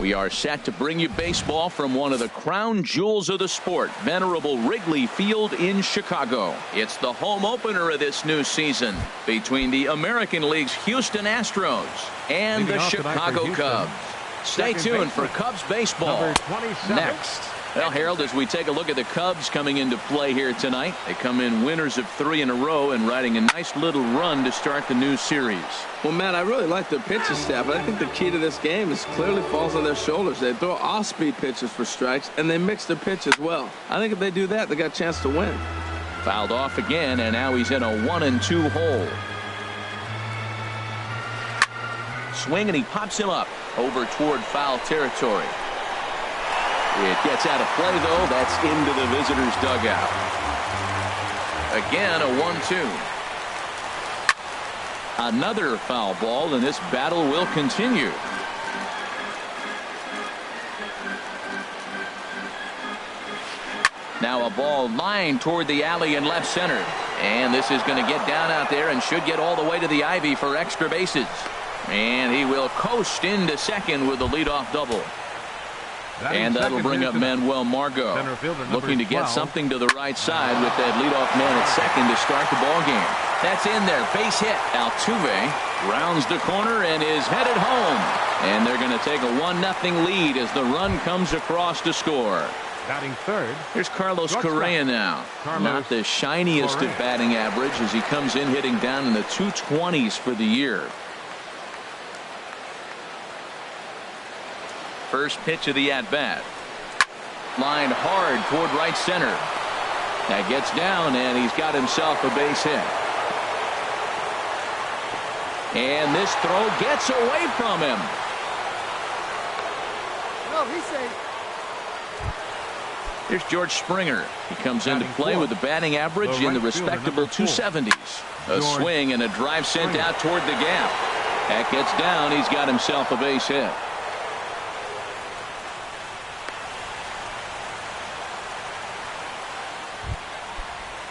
We are set to bring you baseball from one of the crown jewels of the sport, venerable Wrigley Field in Chicago. It's the home opener of this new season between the American League's Houston Astros and the Chicago Cubs. Stay tuned for Cubs baseball next. Well, Harold, as we take a look at the Cubs coming into play here tonight, they come in winners of 3 in a row and riding a nice little run to start the new series. Well, Matt, I really like their pitching staff, but I think the key to this game is clearly falls on their shoulders. They throw off-speed pitches for strikes, and they mix their pitch as well. I think if they do that, they got a chance to win. Fouled off again, and now he's in a 1-2 hole. Swing, and he pops him up over toward foul territory. It gets out of play, though. That's into the visitor's dugout. Again, a 1-2. Another foul ball, and this battle will continue. Now a ball lined toward the alley in left center. And this is going to get down out there and should get all the way to the ivy for extra bases. And he will coast into second with a leadoff double. And that'll bring up Manuel Margot, looking to get something to the right side with that leadoff man at second to start the ball game. That's in there, base hit. Altuve rounds the corner and is headed home. And they're going to take a 1-0 lead as the run comes across to score. Batting third. Here's Carlos Correa now. Not the shiniest of batting average as he comes in hitting down in the 220s for the year. First pitch of the at-bat. Lined hard toward right center. That gets down, and he's got himself a base hit. And this throw gets away from him. No, he's safe. Here's George Springer. He comes into play with a batting average in the respectable 270s. A swing and a drive sent out toward the gap. That gets down. He's got himself a base hit.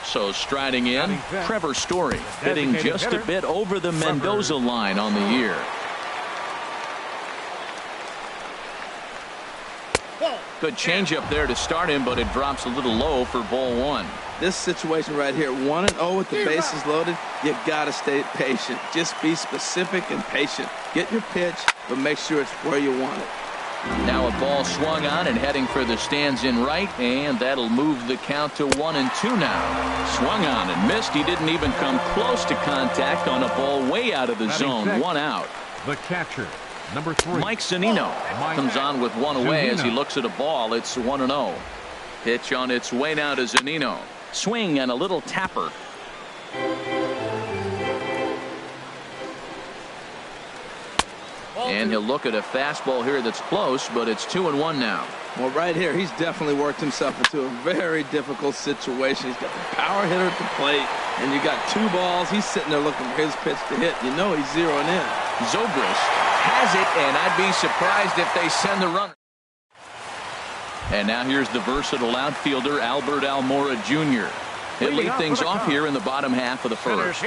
So striding in, Trevor Story, hitting just a bit over the Mendoza line on the year. Good changeup there to start him, but it drops a little low for ball one. This situation right here, 1-0 with the bases loaded, you got to stay patient. Just be specific and patient. Get your pitch, but make sure it's where you want it. Now a ball swung on and heading for the stands in right, and that'll move the count to 1-2 now. Swung on and missed. He didn't even come close to contact on a ball way out of the zone. 1 out. The catcher, number 3. Mike Zunino comes on with 1 away as he looks at a ball. It's 1-0. Pitch on its way now to Zunino. Swing and a little tapper. And he'll look at a fastball here that's close, but it's 2-1 now. Well, right here, he's definitely worked himself into a very difficult situation. He's got the power hitter at the plate, and you got 2 balls. He's sitting there looking for his pitch to hit. You know he's zeroing in. Zobrist has it, and I'd be surprised if they send the runner. And now here's the versatile outfielder, Albert Almora Jr. He'll lead things off here in the bottom half of the first.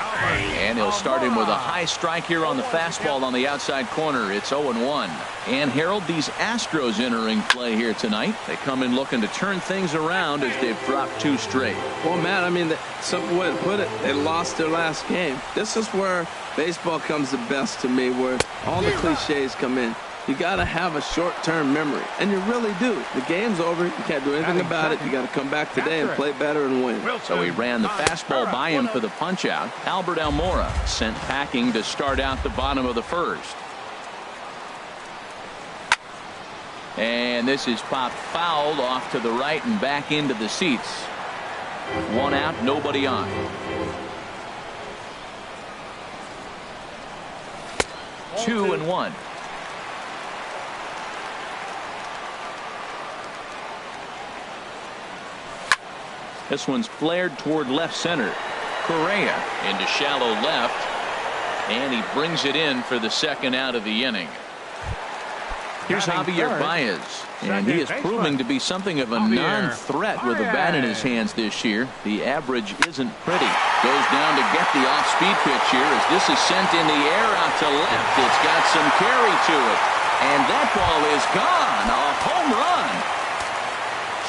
And he'll start him with a high strike here on the fastball on the outside corner. It's 0-1. And Harold, these Astros entering play here tonight. They come in looking to turn things around as they've dropped 2 straight. Well, Matt, I mean, the simple way to put it, they lost their last game. This is where baseball comes the best to me, where all the cliches come in. You got to have a short-term memory, and you really do. The game's over. You can't do anything about it. You got to come back today and play better and win. So he ran the fastball by him for the punch-out. Albert Almora sent packing to start out the bottom of the first. And this is popped fouled off to the right and back into the seats. 1 out, nobody on. Two and one. This one's flared toward left center. Correa into shallow left, and he brings it in for the 2nd out of the inning. Here's Javier Baez, and he is proving to be something of a non-threat with a bat in his hands this year. The average isn't pretty. Goes down to get the off-speed pitch here as this is sent in the air out to left. It's got some carry to it. And that ball is gone. A home run.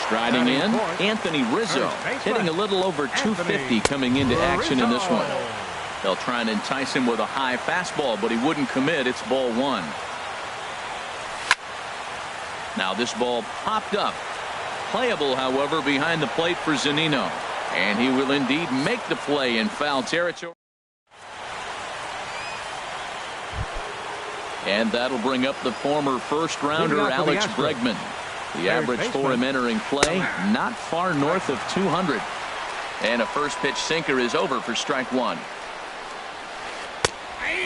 Striding in, Anthony Rizzo, hitting a little over 250 coming into action in this one. They'll try and entice him with a high fastball, but he wouldn't commit. It's ball one. Now this ball popped up. Playable, however, behind the plate for Zunino. And he will indeed make the play in foul territory. And that'll bring up the former first-rounder Alex Bregman. The average for him entering play, not far north of 200. And a first-pitch sinker is over for strike one.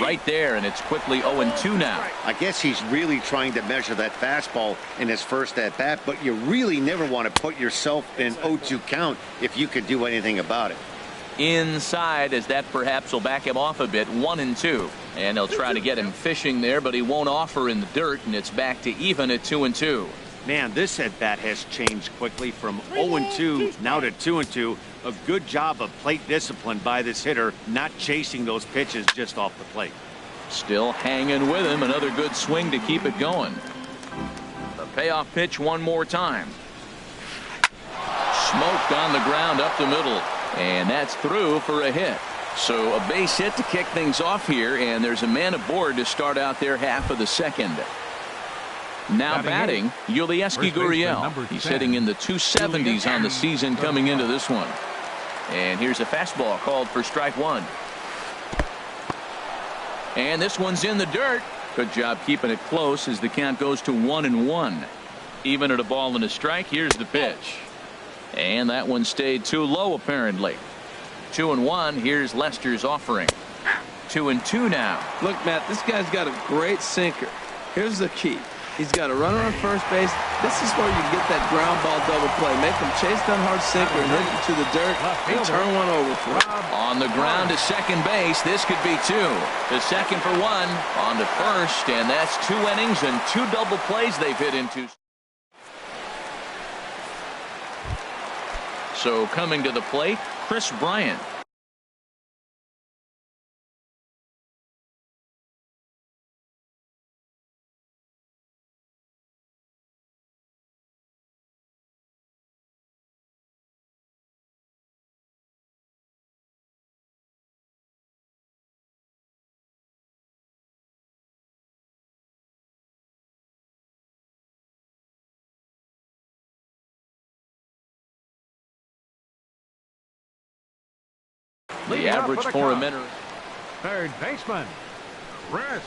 Right there, and it's quickly 0-2 now. I guess he's really trying to measure that fastball in his first at-bat, but you really never want to put yourself in 0-2 count if you could do anything about it. Inside, as that perhaps will back him off a bit, 1-2. And they'll try to get him fishing there, but he won't offer in the dirt, and it's back to even at 2-2. Man, this at-bat has changed quickly from 0-2 now to 2-2. A good job of plate discipline by this hitter, not chasing those pitches just off the plate. Still hanging with him. Another good swing to keep it going. The payoff pitch one more time. Smoked on the ground up the middle. And that's through for a hit. So a base hit to kick things off here, and there's a man aboard to start out their half of the second. Now batting, Yulieski Gurriel. He's hitting in the 270s on the season coming into this one. And here's a fastball called for strike one. And this one's in the dirt. Good job keeping it close as the count goes to 1-1. Even at a ball and a strike, here's the pitch. And that one stayed too low apparently. 2-1. Here's Lester's offering. 2-2 now. Look, Matt, this guy's got a great sinker. Here's the key. He's got a runner on first base. This is where you get that ground ball double play. Make him chase that hard sinker and hit it to the dirt and turn one over for him. On the ground to second base. This could be two. The second for one. On to first. And that's 2 innings and 2 double plays they've hit into. So coming to the plate, Chris Bryant. The average for a minute. Third baseman, Chris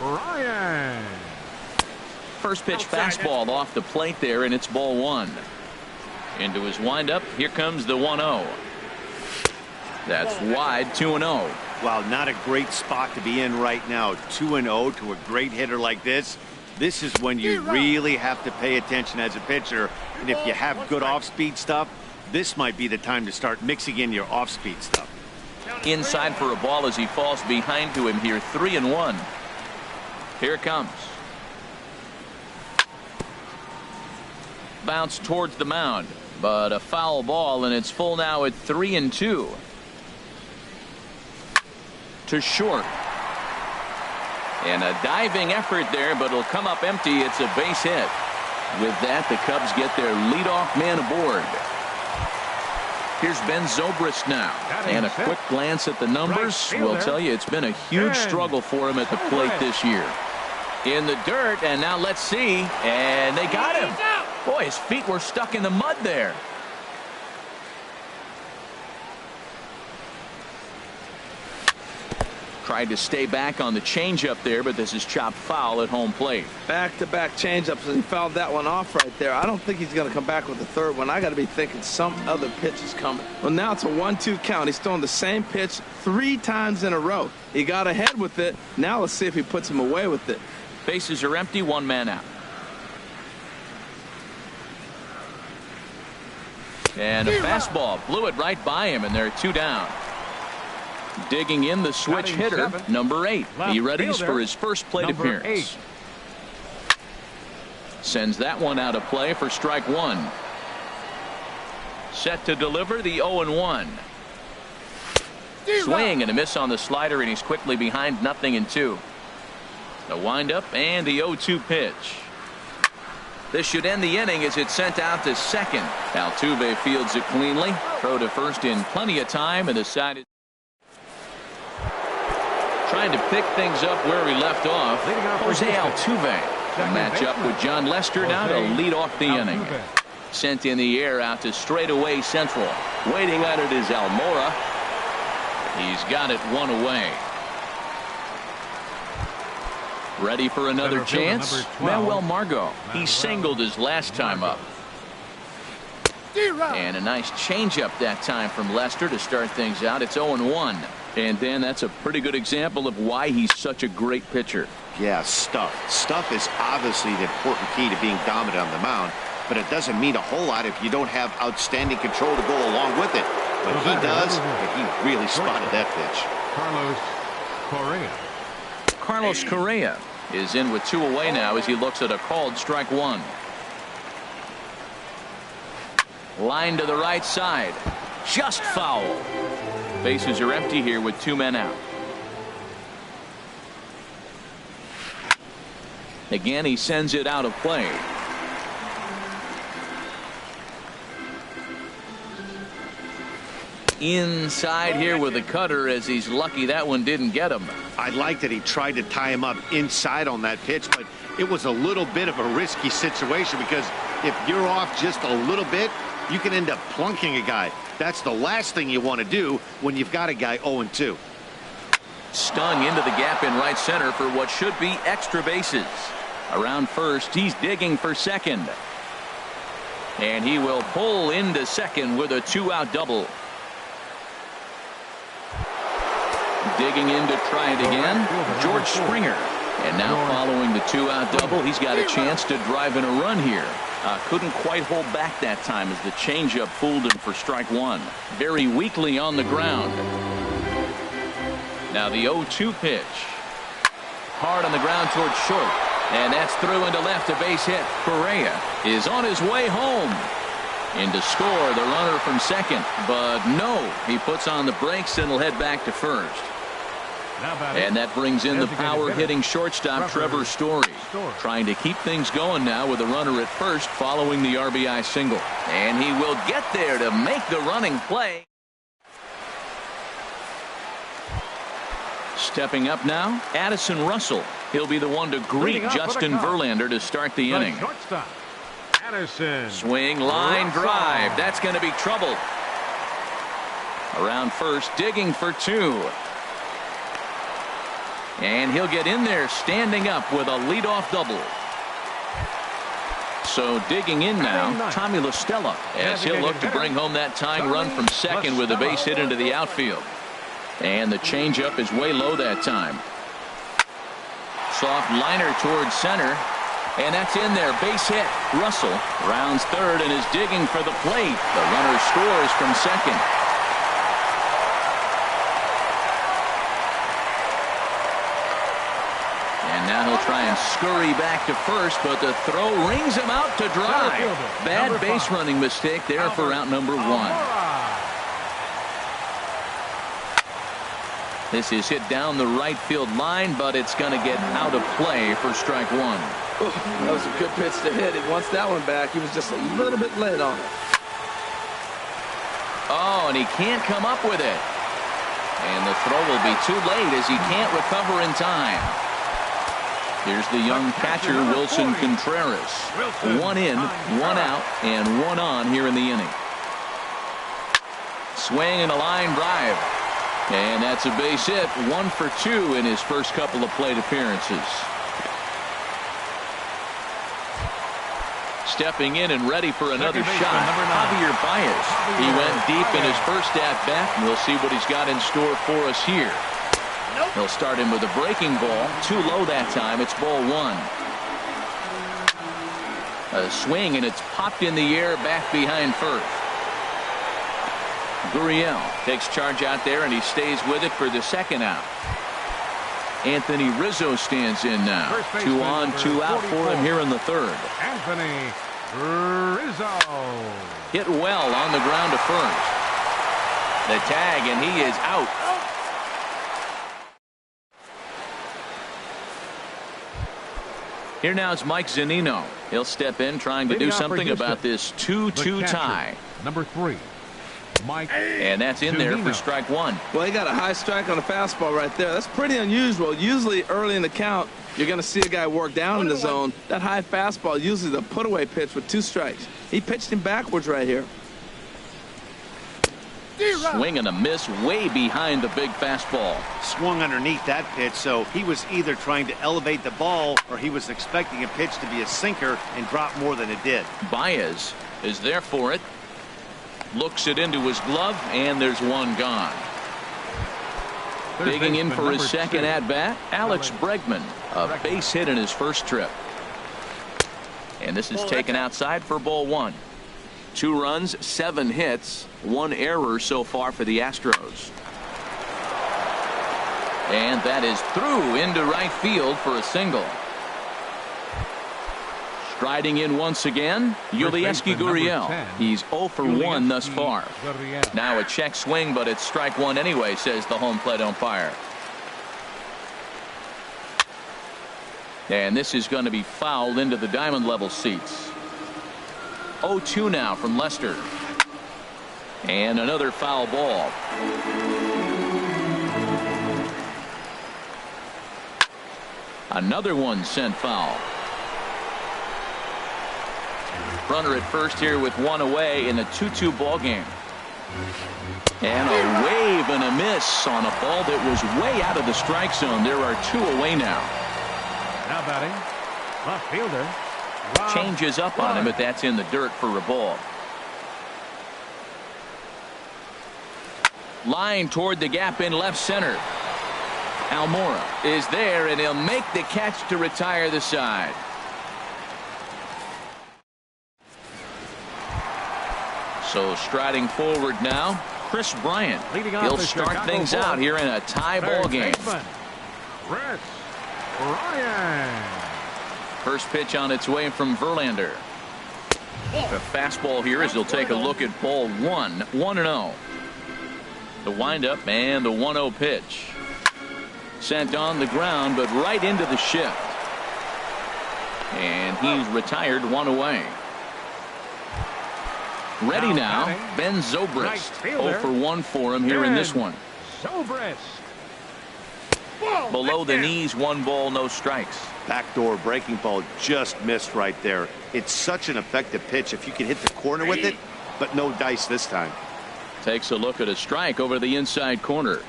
Bryant. First pitch fastball off the plate there, and it's ball one. Into his windup. Here comes the 1-0. That's wide. 2-0. Wow, not a great spot to be in right now. 2-0 to a great hitter like this. This is when you really have to pay attention as a pitcher. And if you have good off-speed stuff, this might be the time to start mixing in your off-speed stuff. Inside for a ball as he falls behind to him here. 3-1. Here it comes. Bounce towards the mound, but a foul ball, and it's full now at 3-2. To short. And a diving effort there, but it'll come up empty. It's a base hit. With that, the Cubs get their leadoff man aboard. Here's Ben Zobrist now, and a quick glance at the numbers will tell you it's been a huge struggle for him at the plate this year. In the dirt, and now let's see, and they got him. Boy, his feet were stuck in the mud there. Tried to stay back on the changeup there, but this is chopped foul at home plate. Back-to-back changeups, and he fouled that one off right there. I don't think he's going to come back with the third one. I got to be thinking some other pitch is coming. Well, now it's a 1-2 count. He's throwing the same pitch 3 times in a row. He got ahead with it. Now let's see if he puts him away with it. Bases are empty, 1 man out. And a fastball blew it right by him, and they're 2 down. Digging in the switch hitter, number 8. He readies for his first plate appearance. Sends that one out of play for strike one. Set to deliver the 0-1. Swing and a miss on the slider, and he's quickly behind 0-2. The windup and the 0-2 pitch. This should end the inning as it's sent out to second. Altuve fields it cleanly. Throw to first in plenty of time, and the side is trying to pick things up where we left off. Jose Altuve will match up with John Lester now to lead off the inning. Sent in the air out to straightaway central. Waiting on it is Almora. He's got it one away. Ready for another chance? Manuel Margot. He singled his last time up. And a nice changeup that time from Lester to start things out. It's 0-1. And Dan, that's a pretty good example of why he's such a great pitcher. Yeah, stuff. Stuff is obviously the important key to being dominant on the mound, but it doesn't mean a whole lot if you don't have outstanding control to go along with it. But he does, and he really spotted that pitch. Carlos Correa is in with 2 away now as he looks at a called strike 1. Line to the right side. Just foul. Bases are empty here with 2 men out. Again, he sends it out of play. Inside here with the cutter as he's lucky that one didn't get him. I like that he tried to tie him up inside on that pitch, but it was a little bit of a risky situation because if you're off just a little bit, you can end up plunking a guy. That's the last thing you want to do when you've got a guy 0-2. Stung into the gap in right center for what should be extra bases. Around first, he's digging for second. And he will pull into second with a 2-out double. Digging in to try it again, George Springer. And now following the 2-out double, he's got a chance to drive in a run here. Couldn't quite hold back that time as the changeup fooled him for strike 1. Very weakly on the ground. Now the 0-2 pitch. Hard on the ground towards short. And that's through into left, a base hit. Correa is on his way home. In to score the runner from second. But no, he puts on the brakes and will head back to first. And that brings in the power-hitting shortstop Trevor Story. Trying to keep things going now with a runner at first following the RBI single. And he will get there to make the running play. Stepping up now, Addison Russell. He'll be the one to greet Justin Verlander to start the inning. Swing, line, drive. That's going to be trouble. Around first, digging for 2. And he'll get in there standing up with a leadoff double. So digging in now, Tommy La Stella, as he'll look to bring home that tying run from second with a base hit into the outfield. And the changeup is way low that time. Soft liner towards center. And that's in there. Base hit. Russell rounds third and is digging for the plate. The runner scores from second. And now he'll try and scurry back to first, but the throw rings him out to dry. Bad base running mistake there for out number 1. This is hit down the right field line, but it's going to get out of play for strike 1. Ooh, that was a good pitch to hit. He wants that one back. He was just a little bit late on it. Oh, and he can't come up with it. And the throw will be too late as he can't recover in time. Here's the young catcher, Wilson Contreras. 1 in, 1 out, and 1 on here in the inning. Swing and a line drive. And that's a base hit. 1 for 2 in his first couple of plate appearances. Stepping in and ready for another shot, Javier Baez. He went deep in his first at-bat, and we'll see what he's got in store for us here. He'll start him with a breaking ball. Too low that time. It's ball 1. A swing, and it's popped in the air back behind first. Gurriel takes charge out there, and he stays with it for the second out. Anthony Rizzo stands in now. 2 on, 2 out for him here in the third. Anthony Rizzo. Hit well on the ground to first. The tag, and he is out. Here now is Mike Zunino. He'll step in trying to do something about this 2-2 tie. Number 3, Mike. And that's in there for strike one. Well, he got a high strike on the fastball right there. That's pretty unusual. Usually early in the count, you're going to see a guy work down in the zone. That high fastball, usually the put-away pitch with 2 strikes. He pitched him backwards right here. Swing and a miss way behind the big fastball. Swung underneath that pitch, so he was either trying to elevate the ball or he was expecting a pitch to be a sinker and drop more than it did. Baez is there for it. Looks it into his glove, and there's one gone. Digging in for his second at-bat, Alex Bregman. A base hit in his first trip. And this is taken outside for ball 1. 2 runs, 7 hits, 1 error so far for the Astros. And that is through into right field for a single. Striding in once again, Yulieski Gurriel. He's 0 for 1 thus far. Now a check swing, but it's strike one anyway, says the home plate umpire. And this is going to be fouled into the diamond level seats. 0-2 now from Lester. And another foul ball. Another one sent foul. Runner at first here with 1 away in a 2-2 ball game. And a wave and a miss on a ball that was way out of the strike zone. There are 2 away now. Now batting, left fielder. Changes up on him, but that's in the dirt for a ball. Line toward the gap in left center. Almora is there, and he'll make the catch to retire the side. So striding forward now, Chris Bryant. He'll start things out here in a tie ball game. Chris Bryant. First pitch on its way from Verlander. The fastball here as he'll take a look at ball 1. 1-0. The windup and the 1-0 pitch. Sent on the ground, but right into the shift. And he's retired 1 away. Ready now, Ben Zobrist. 0 for 1 for him here in this one. Zobrist. Below the knees, 1 ball, no strikes. Backdoor breaking ball just missed right there. It's such an effective pitch if you can hit the corner with it, but no dice this time. Takes a look at a strike over the inside corner.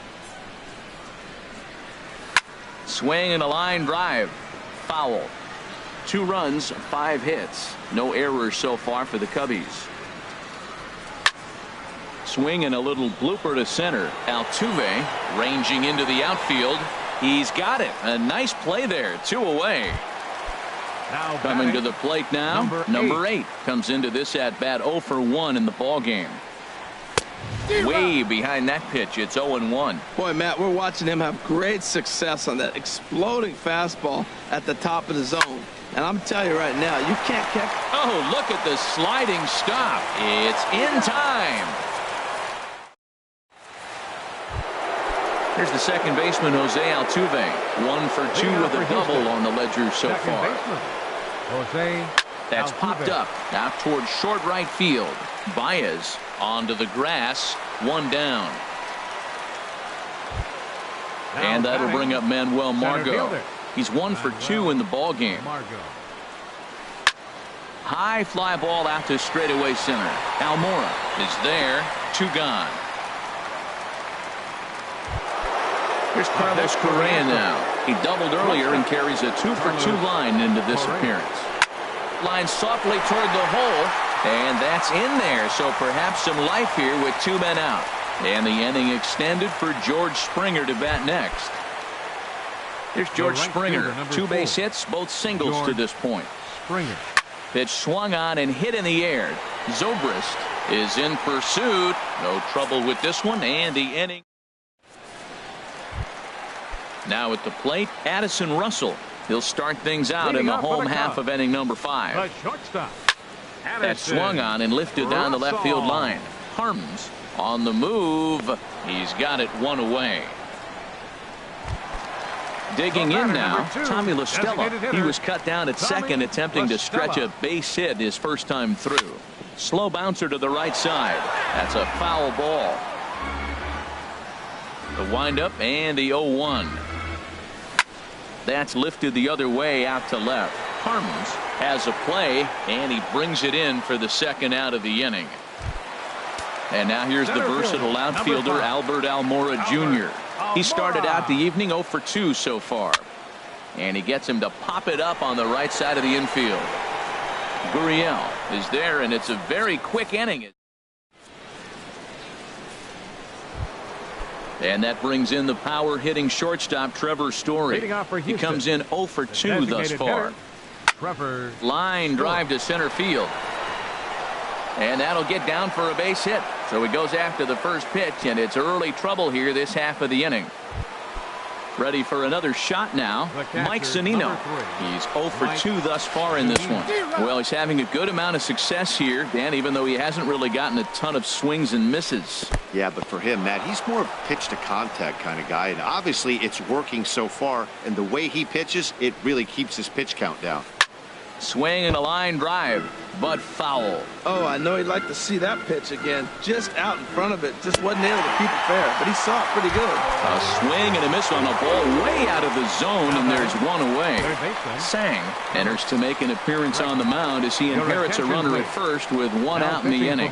Swing and a line drive. Foul. 2 runs, 5 hits. No errors so far for the Cubbies. Swing and a little blooper to center. Altuve ranging into the outfield. He's got it. A nice play there. 2 away. Now coming to the plate now. Number 8 comes into this at bat 0 for 1 in the ball game. Way behind that pitch. It's 0-1. Boy, Matt, we're watching him have great success on that exploding fastball at the top of the zone. And I'm telling you right now, you can't catch. Oh, look at the sliding stop. It's in time. Here's the second baseman, Jose Altuve. 1 for 2 with a double on the ledger so far. Jose That's Altuve. popped up out towards short right field. Baez onto the grass. 1 down. And that'll bring up Manuel Margot. He's 1 for 2 in the ball game. High fly ball out to straightaway center. Almora is there. 2 gone. Here's Carlos Correa now. He doubled earlier and carries a 2 for 2 line into this appearance. Line softly toward the hole, and that's in there. So perhaps some life here with 2 men out. And the inning extended for George Springer to bat next. Here's George Springer. 2 base hits, both singles to this point. Springer. Pitch swung on and hit in the air. Zobrist is in pursuit. No trouble with this one, and the inning. Now at the plate, Addison Russell. He'll start things out in the home half of inning number 5. The shortstop. That's swung on and lifted down the left field line. Harms on the move. He's got it 1 away. Digging in now, Tommy La Stella. Designated hitter, He was cut down at second, attempting to stretch a base hit his first time through. Slow bouncer to the right side. That's a foul ball. The windup and the 0-1. That's lifted the other way out to left. Harmons has a play, and he brings it in for the second out of the inning. And now here's the versatile outfielder, Albert Almora Jr. He started out the evening 0 for 2 so far. And he gets him to pop it up on the right side of the infield. Gurriel is there, and it's a very quick inning. And that brings in the power-hitting shortstop, Trevor Story. He comes in 0 for 2 thus far. Line drive to center field. And that'll get down for a base hit. So he goes after the first pitch, and it's early trouble here this half of the inning. Ready for another shot now, Mike Zunino. He's 0 for 2 thus far in this one. Well, he's having a good amount of success here, Dan, even though he hasn't really gotten a ton of swings and misses. Yeah, but for him, Matt, he's more of a pitch to contact kind of guy, and obviously it's working so far, and the way he pitches, it really keeps his pitch count down. Swing and a line drive, but foul. Oh, I know he'd like to see that pitch again. Just out in front of it. Just wasn't able to keep it fair, but he saw it pretty good. A swing and a miss on a ball way out of the zone, and there's one away. Sang enters to make an appearance on the mound as he inherits a runner at first with one out in the inning.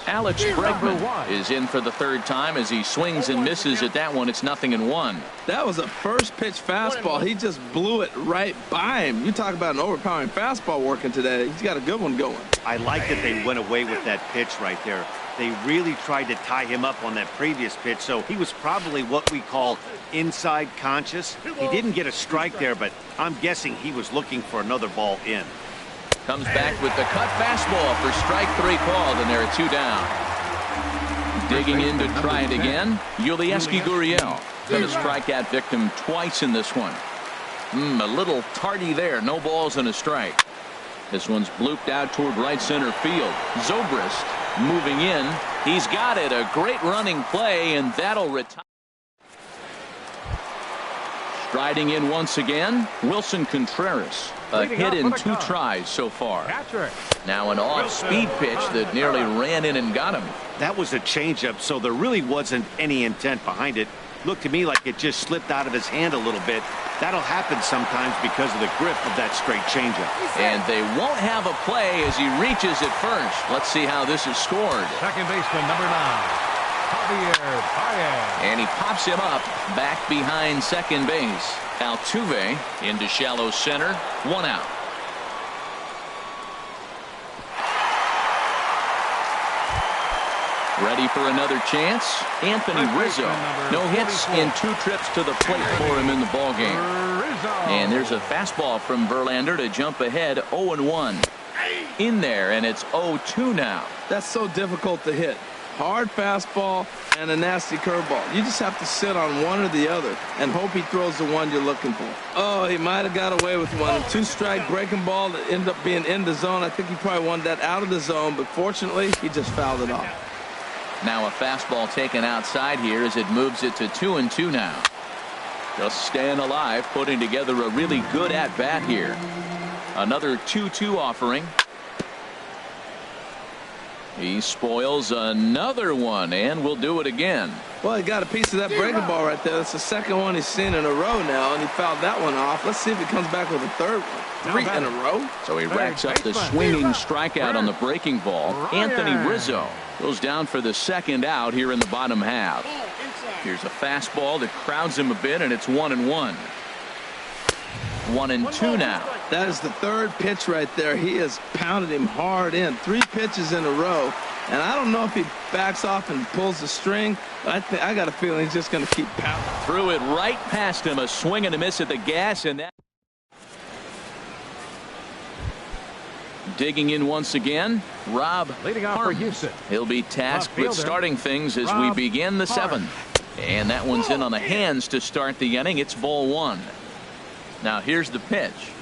Alex Bregman is in for the third time as he swings and misses at that one. It's 0-1. That was a first pitch fastball. He just blew it right by him. You talk about an overpowering fastball working today. He's got a good one going. I like that they went away with that pitch right there. They really tried to tie him up on that previous pitch, so he was probably what we call inside conscious. He didn't get a strike there, but I'm guessing he was looking for another ball in. Comes back with the cut fastball for strike 3 called, and there are 2 down. Digging in to try it again, Yulieski Gurriel. Been a strikeout victim twice in this one. A little tardy there. No balls and a strike. This one's blooped out toward right center field. Zobrist moving in. He's got it. A great running play, and that'll retire. Striding in once again, Wilson Contreras. A hit in 2 tries so far. Now an off-speed pitch that nearly ran in and got him. That was a changeup, so there really wasn't any intent behind it. Looked to me like it just slipped out of his hand a little bit. That'll happen sometimes because of the grip of that straight changeup. And they won't have a play as he reaches at first. Let's see how this is scored. Second baseman, number 9, Javier Baez. And he pops him up back behind second base. Altuve into shallow center. 1 out. Ready for another chance. Anthony Rizzo. No hits in 2 trips to the plate for him in the ballgame. And there's a fastball from Verlander to jump ahead 0-1. In there, and it's 0-2 now. That's so difficult to hit. Hard fastball and a nasty curveball. You just have to sit on one or the other and hope he throws the one you're looking for. Oh, he might have got away with one. 2-strike breaking ball that ended up being in the zone. I think he probably wanted that out of the zone, but fortunately, he just fouled it off. Now a fastball taken outside here as it moves it to 2-2 now. Just staying alive, putting together a really good at-bat here. Another 2-2 offering. He spoils another one, and will do it again. Well, he got a piece of that breaking ball right there. That's the second one he's seen in a row now, and he fouled that one off. Let's see if he comes back with a third one. 3 in a row. So he racks up the swinging strikeout on the breaking ball. Anthony Rizzo goes down for the second out here in the bottom half. Here's a fastball that crowds him a bit, and it's 1-1. 1-2 now. That is the third pitch right there. He has pounded him hard in. 3 pitches in a row. And I don't know if he backs off and pulls the string, but I got a feeling he's just going to keep pounding. Threw it right past him. A swing and a miss at the gas, and that. Digging in once again, Rob Harmons. He'll be tasked with starting things as we begin the 7th. And that one's in on the hands to start the inning. It's ball 1. Now here's the pitch.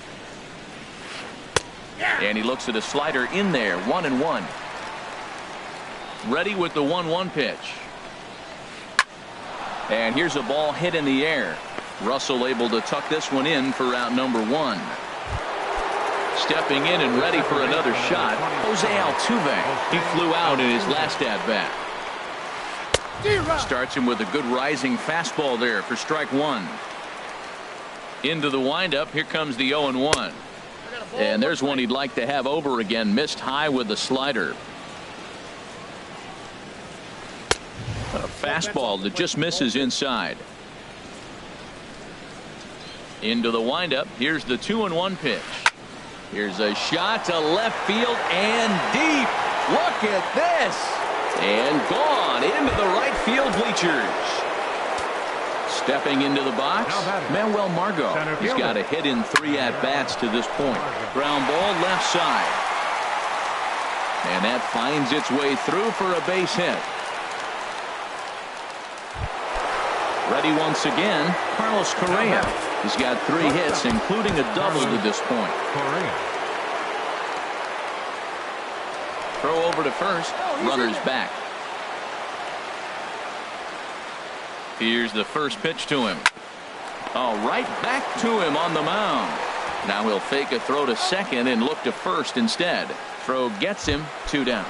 And he looks at a slider in there. 1-1. Ready with the 1-1 pitch. And here's a ball hit in the air. Russell able to tuck this one in for out number 1. Stepping in and ready for another shot, Jose Altuve. He flew out in his last at-bat. Starts him with a good rising fastball there for strike 1. Into the windup. Here comes the 0-1. And there's one he'd like to have over again. Missed high with the slider. A fastball that just misses inside. Into the windup. Here's the 2-1 pitch. Here's a shot to left field and deep. Look at this. And gone into the right field bleachers. Stepping into the box, Manuel Margot. He's got a hit in 3 at-bats to this point. Ground ball left side. And that finds its way through for a base hit. Ready once again, Carlos Correa. He's got 3 hits, including a double to this point. Throw over to first. Runners back. Here's the first pitch to him. Oh, right back to him on the mound. Now he'll fake a throw to second and look to first instead. Throw gets him 2 down.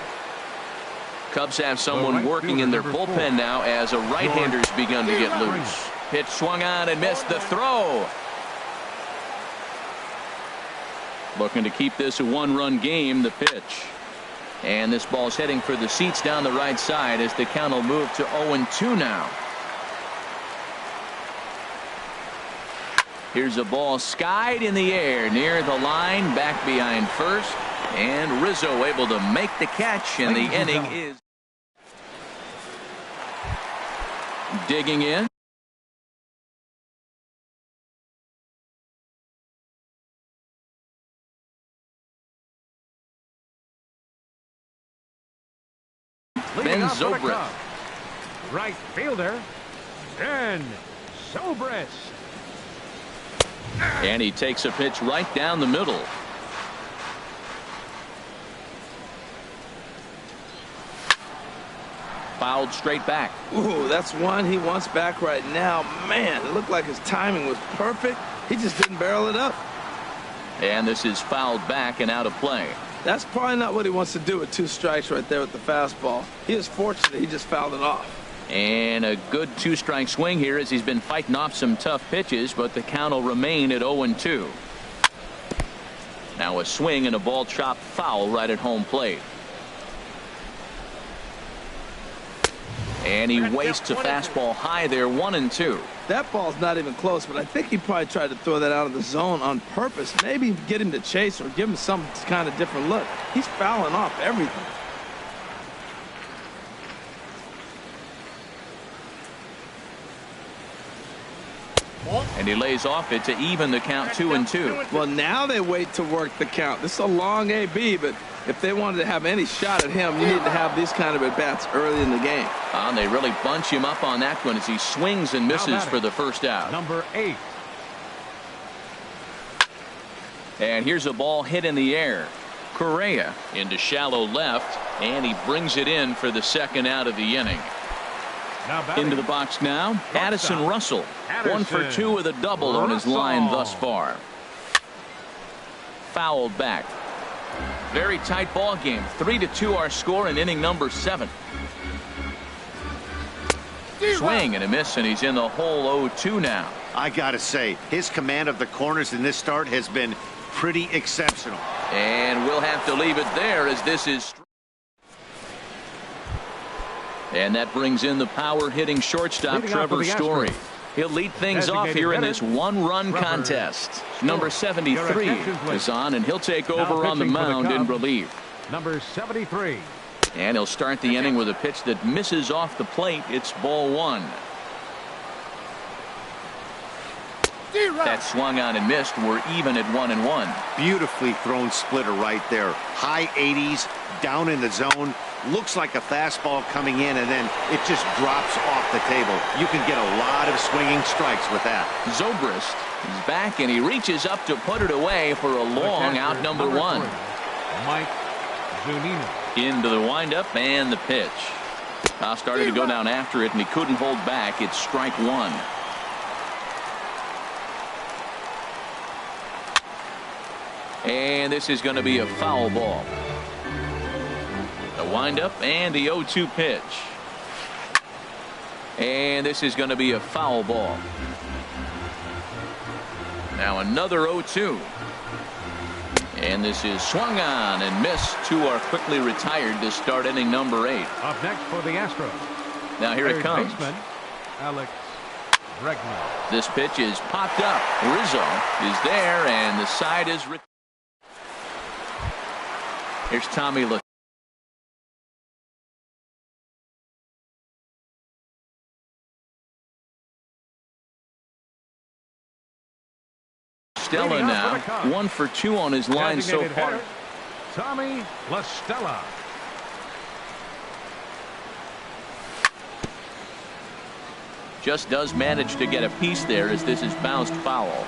Cubs have someone working in their bullpen now as a right-hander's begun to get loose. Pitch swung on and missed the throw. Looking to keep this a 1-run game. The pitch. And this ball's heading for the seats down the right side as the count will move to 0-2 now. Here's a ball skied in the air near the line, back behind first. And Rizzo able to make the catch, and the inning is digging in. Ben Zobrist. Right fielder, Ben Zobrist. And he takes a pitch right down the middle. Fouled straight back. Ooh, that's one he wants back right now. Man, it looked like his timing was perfect. He just didn't barrel it up. And this is fouled back and out of play. That's probably not what he wants to do with 2 strikes right there with the fastball. He is fortunate he just fouled it off. And a good 2-strike swing here as he's been fighting off some tough pitches, but the count will remain at 0-2. Now a swing and a ball chopped foul right at home plate. And he wastes a fastball high there, 1-2. That ball's not even close, but I think he probably tried to throw that out of the zone on purpose. Maybe get him to chase or give him some kind of different look. He's fouling off everything. And he lays off it to even the count 2-2. Well, now they wait to work the count. This is a long AB, but if they wanted to have any shot at him, you need to have these kind of at-bats early in the game. And they really bunch him up on that one as he swings and misses for the first out. Number 8. And here's a ball hit in the air. Correa into shallow left, and he brings it in for the second out of the inning. Into the box now, Addison Russell. 1 for 2 with a double on his line thus far. Fouled back. Very tight ball game. 3-2 our score in inning number 7. Swing and a miss, and he's in the hole 0-2 now. I gotta say, his command of the corners in this start has been pretty exceptional. And we'll have to leave it there as this is. And that brings in the power hitting shortstop Trevor Story. He'll lead things off here in this 1-run contest. Number 73 is on, and he'll take over on the mound in relief. Number 73. And he'll start the inning with a pitch that misses off the plate. It's ball 1. That swung on and missed. We're even at 1-1. Beautifully thrown splitter right there. High 80s, down in the zone. Looks like a fastball coming in, and then it just drops off the table. You can get a lot of swinging strikes with that. Zobrist is back, and he reaches up to put it away for a long out number 1. Mike Zunino. Into the windup and the pitch. Started to go down after it, and he couldn't hold back. It's strike 1. And this is going to be a foul ball. The windup and the 0-2 pitch. And this is going to be a foul ball. Now another 0-2. And this is swung on and missed. Two are quickly retired to start inning number 8. Up next for the Astros. Now here it comes. Baseman, Alex Bregman. This pitch is popped up. Rizzo is there, and the side is. Here's Tommy look. Stella now 1 for 2 on his line so far. Hitter, Tommy La Stella. Just does manage to get a piece there as this is bounced foul.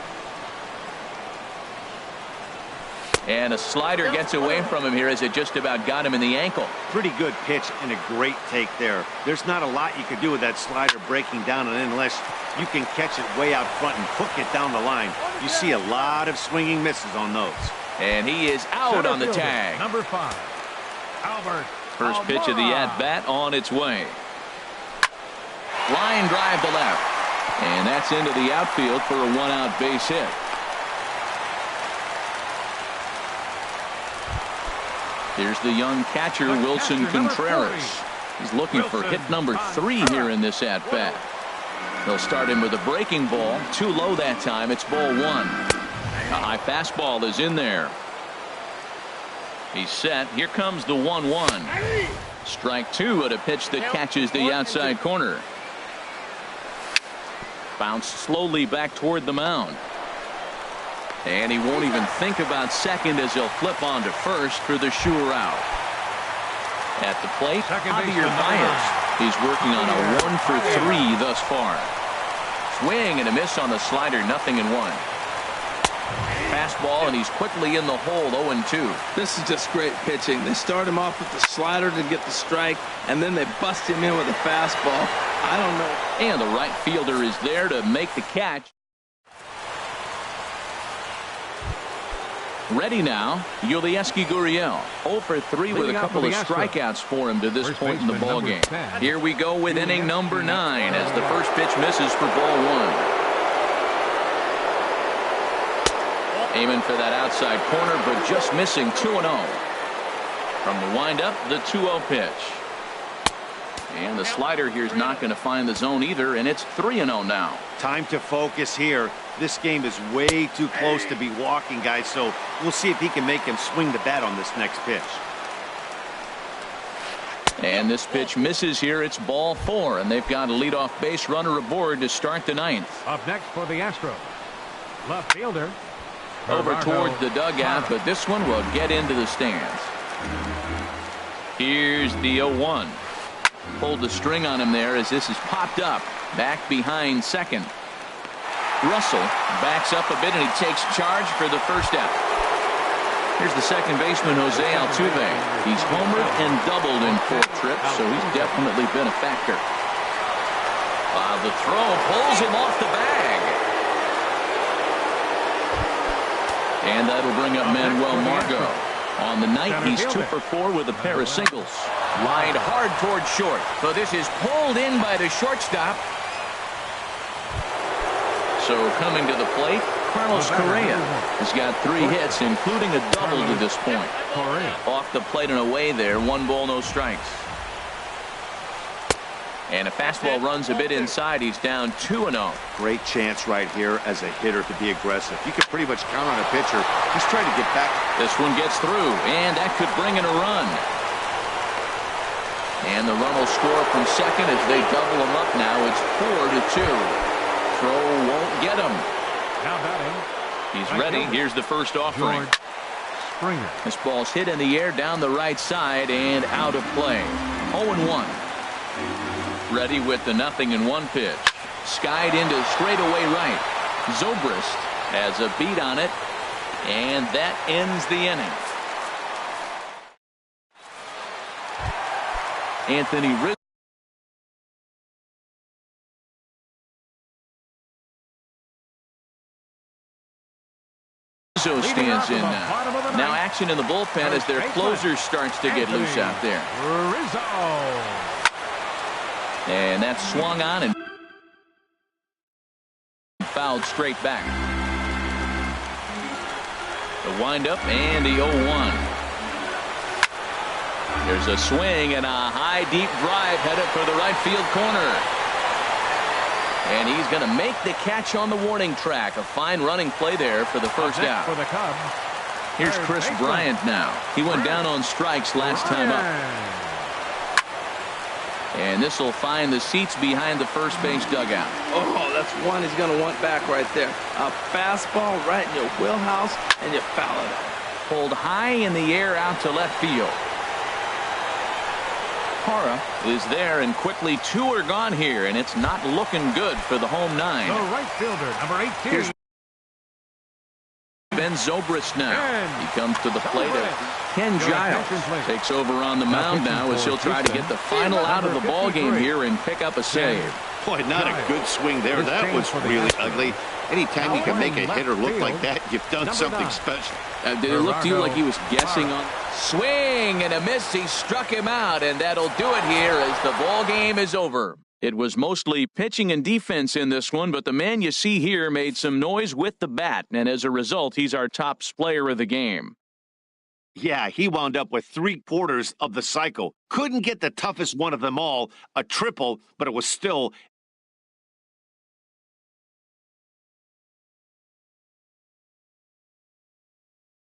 And a slider gets away from him here as it just about got him in the ankle. Pretty good pitch and a great take there. There's not a lot you could do with that slider breaking down and in unless you can catch it way out front and hook it down the line. You see a lot of swinging misses on those. And he is out Center on the fielder, tag. Number 5, Albert. First pitch of the at-bat on its way. Line drive to left. And that's into the outfield for a one-out base hit. Here's the young catcher, Wilson Contreras. He's looking for hit number 3 here in this at-bat. They'll start him with a breaking ball. Too low that time. It's ball 1. A high fastball is in there. He's set. Here comes the 1-1. Strike 2 at a pitch that catches the outside corner. Bounced slowly back toward the mound. And he won't even think about second as he'll flip on to first for the sure out. At the plate, Javier Baez. He's working on a 1 for 3 thus far. Swing and a miss on the slider, 0-1. Fastball, and he's quickly in the hole, 0-2. This is just great pitching. They start him off with the slider to get the strike, and then they bust him in with a fastball. I don't know. And the right fielder is there to make the catch. Ready now, Yulieski Gurriel. 0 for 3 with a couple of strikeouts for him to this point in the ball game. Here we go with inning number 9 as the first pitch misses for ball 1. Aiming for that outside corner, but just missing 2-0. From the windup, the 2-0 pitch. And the slider here is not going to find the zone either, and it's 3-0 now. Time to focus here. This game is way too close to be walking, guys, so we'll see if he can make him swing the bat on this next pitch. And this pitch misses here. It's ball 4, and they've got a leadoff base runner aboard to start the 9th. Up next for the Astros, left fielder. Over towards the dugout, but this one will get into the stands. Here's the 0-1. Pulled the string on him there as this is popped up. Back behind second. Russell backs up a bit and he takes charge for the first out. Here's the second baseman, Jose Altuve. He's homered and doubled in 4 trips, so he's definitely been a factor. The throw pulls him off the bag. And that'll bring up Manuel Margot. On the night, he's 2 for 4 with a pair of singles. Lined hard toward short. So this is pulled in by the shortstop. So coming to the plate, Carlos Correa has got 3 hits, including a double to this point. Off the plate and away there, 1 ball, no strikes. And a fastball runs a bit inside. He's down 2-0. Great chance right here as a hitter to be aggressive. You can pretty much count on a pitcher. He's trying to get back. This one gets through, and that could bring in a run. And the run will score from second as they double him up now. It's 4-2. Throw won't get him. Now batting. He's ready. Here's the first offering. Springer. This ball's hit in the air down the right side and out of play. 0-1. Ready with the 0-1 pitch. Skied into straightaway right. Zobrist has a beat on it, and that ends the inning. Anthony Rizzo stands Giants in now. Now action in the bullpen as their closer starts to get loose out there. And that's swung on and fouled straight back. The windup and the 0-1. There's a swing and a high deep drive headed for the right field corner. And he's going to make the catch on the warning track. A fine running play there for the first out. For the Cubs. Here's Chris Bryant now. He went down on strikes last time up. And this will find the seats behind the first base dugout. Oh, that's one he's going to want back right there. A fastball right in your wheelhouse, and you foul it out. Pulled high in the air out to left field. Hara is there, and quickly 2 are gone here, and it's not looking good for the home 9. The right fielder, number 18. Here's Ben Zobrist now. He comes to the plate. Ken Giles takes over on the mound now as he'll try to get the final out of the ball game here and pick up a save. Boy, not a good swing there. That was really ugly. Anytime you can make a hitter look like that, you've done something special. Did it look to you like he was guessing on? Swing and a miss. He struck him out, and that'll do it here as the ball game is over. It was mostly pitching and defense in this one, but the man you see here made some noise with the bat, and as a result, he's our top player of the game. Yeah, he wound up with 3/4 of the cycle. Couldn't get the toughest one of them all, a triple, but it was still